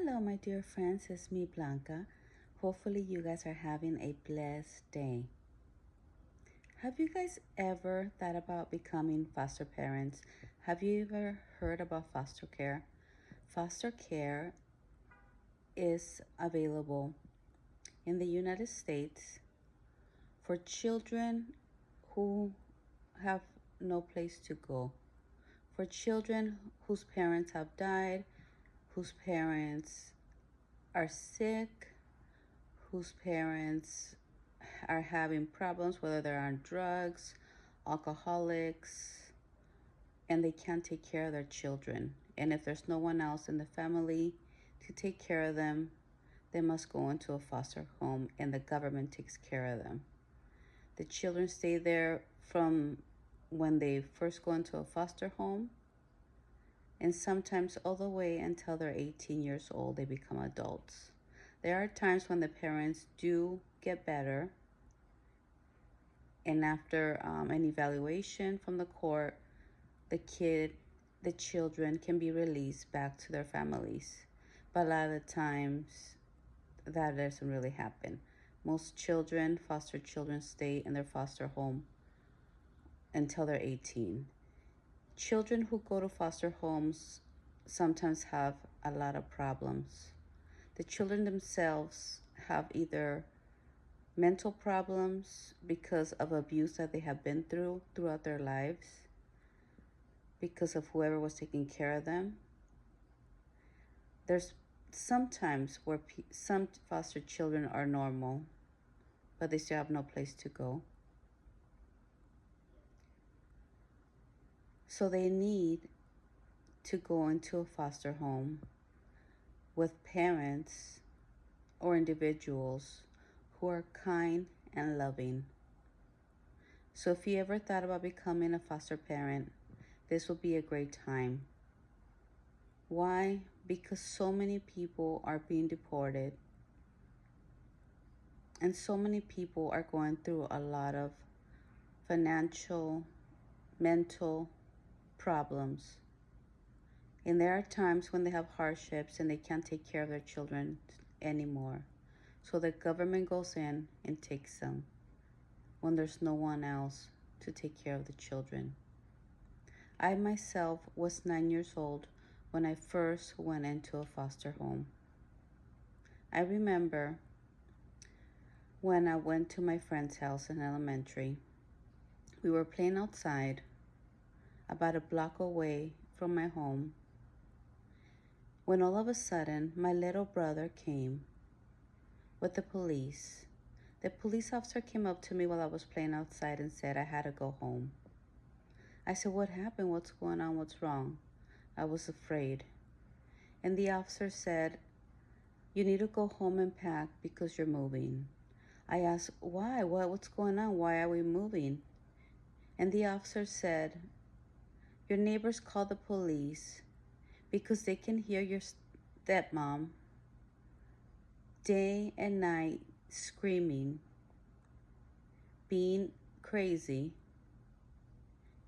Hello, my dear friends. It's me, Blanca. Hopefully, you guys are having a blessed day. Have you guys ever thought about becoming foster parents? Have you ever heard about foster care? Foster care is available in the United States for children who have no place to go, for children whose parents have died, whose parents are sick, whose parents are having problems, whether they're on drugs, alcoholics, and they can't take care of their children. And if there's no one else in the family to take care of them, they must go into a foster home and the government takes care of them. The children stay there from when they first go into a foster home and sometimes all the way until they're 18 years old, they become adults. There are times when the parents do get better, and after an evaluation from the court, the children can be released back to their families. But a lot of the times, that doesn't really happen. Most children, foster children, stay in their foster home until they're 18. Children who go to foster homes sometimes have a lot of problems. The children themselves have either mental problems because of abuse that they have been through throughout their lives, because of whoever was taking care of them. There's sometimes where some foster children are normal, but they still have no place to go. So they need to go into a foster home with parents or individuals who are kind and loving. So if you ever thought about becoming a foster parent, this will be a great time. Why? Because so many people are being deported and so many people are going through a lot of financial, mental problems. And there are times when they have hardships and they can't take care of their children anymore. So the government goes in and takes them when there's no one else to take care of the children. I myself was 9 years old when I first went into a foster home. I remember when I went to my friend's house in elementary. We were playing outside about a block away from my home when all of a sudden my little brother came with the police. The police officer came up to me while I was playing outside and said I had to go home. I said, "What happened? What's going on? What's wrong?" I was afraid. And the officer said, "You need to go home and pack because you're moving." I asked, "Why? What's going on? Why are we moving?" And the officer said, "Your neighbors called the police because they can hear your stepmom day and night screaming, being crazy,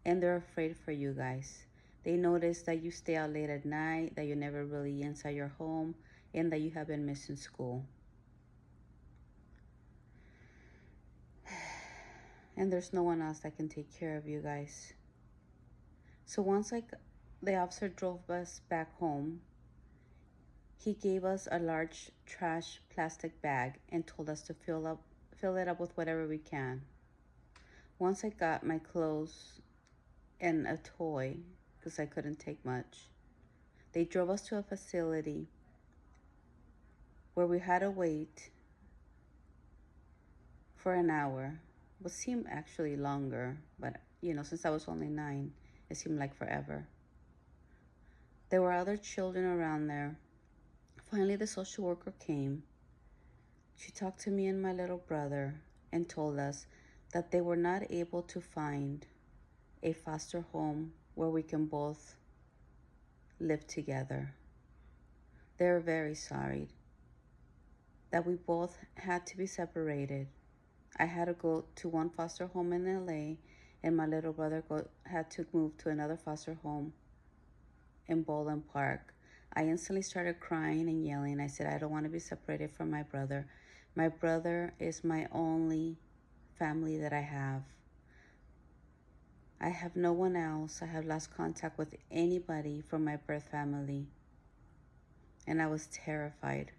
and they're afraid for you guys. They notice that you stay out late at night, that you're never really inside your home, and that you have been missing school. And there's no one else that can take care of you guys." So once the officer drove us back home, he gave us a large trash plastic bag and told us to fill it up with whatever we can. Once I got my clothes and a toy, because I couldn't take much, they drove us to a facility where we had to wait for an hour. It seemed actually longer, but since I was only 9, it seemed like forever. There were other children around there. Finally, the social worker came. She talked to me and my little brother and told us that they were not able to find a foster home where we can both live together. They're very sorry that we both had to be separated. I had to go to one foster home in LA, and my little brother had to move to another foster home in Bowling Park. I instantly started crying and yelling. I said, I don't want to be separated from my brother. My brother is my only family that I have. I have no one else. I have lost contact with anybody from my birth family. And I was terrified.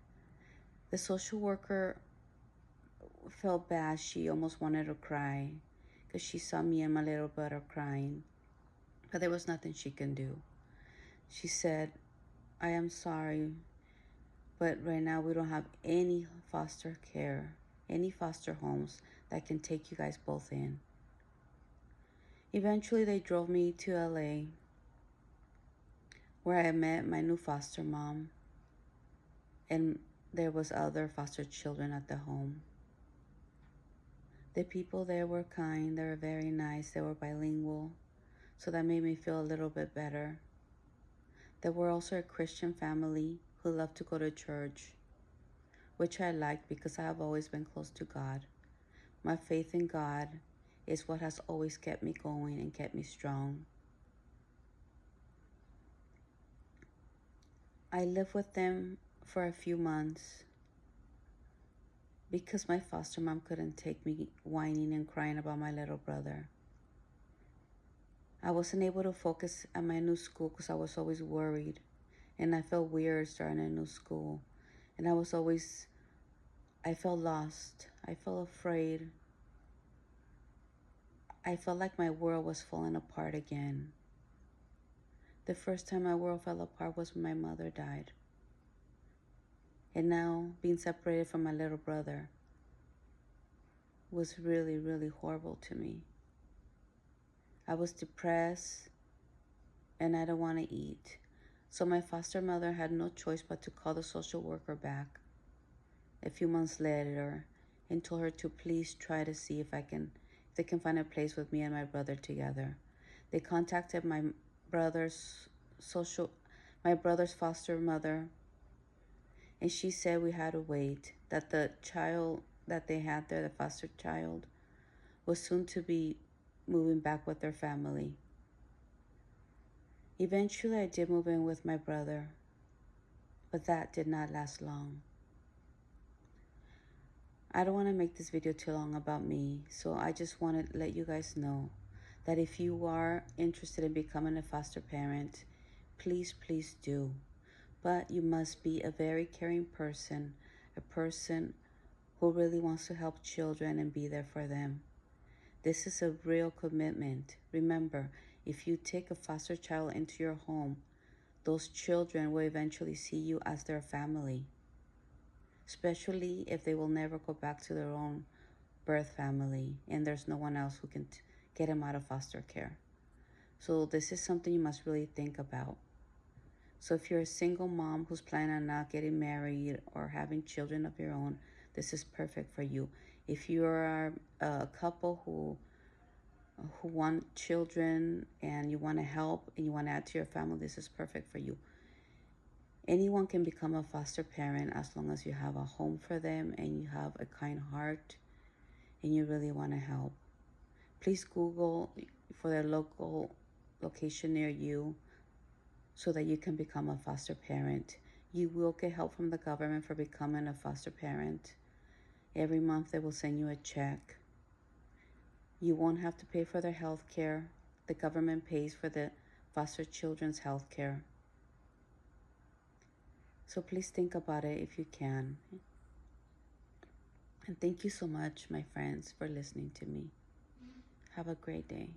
The social worker felt bad. She almost wanted to cry because she saw me and my little brother crying. But there was nothing she can do. She said, I am sorry, but right now we don't have any foster care, any foster homes that can take you guys both in. Eventually they drove me to LA, where I met my new foster mom, and there was other foster children at the home. The people there were kind, they were very nice, they were bilingual, so that made me feel a little bit better. They were also a Christian family who loved to go to church, which I liked because I have always been close to God. My faith in God is what has always kept me going and kept me strong. I lived with them for a few months because my foster mom couldn't take me whining and crying about my little brother. I wasn't able to focus at my new school because I was always worried, and I felt weird starting a new school, and I felt lost. I felt afraid. I felt like my world was falling apart again. The first time my world fell apart was when my mother died. And now being separated from my little brother was really, really horrible to me. I was depressed and I didn't want to eat. So my foster mother had no choice but to call the social worker back a few months later and told her to please try to see if they can find a place with me and my brother together. They contacted brother's my brother's foster mother, and she said we had to wait, that the child that they had there, the foster child, was soon to be moving back with their family. Eventually, I did move in with my brother, but that did not last long. I don't want to make this video too long about me, so I just want to let you guys know that if you are interested in becoming a foster parent, please, please do. But you must be a very caring person, a person who really wants to help children and be there for them. This is a real commitment. Remember, if you take a foster child into your home, those children will eventually see you as their family, especially if they will never go back to their own birth family and there's no one else who can get them out of foster care. So this is something you must really think about. So if you're a single mom who's planning on not getting married or having children of your own, this is perfect for you. If you are a couple who want children and you want to help and you want to add to your family, this is perfect for you. Anyone can become a foster parent as long as you have a home for them and you have a kind heart and you really want to help. Please Google for the local location near you so that you can become a foster parent. You will get help from the government for becoming a foster parent. Every month they will send you a check. You won't have to pay for their health care. The government pays for the foster children's health care. So please think about it if you can. And thank you so much, my friends, for listening to me. Have a great day.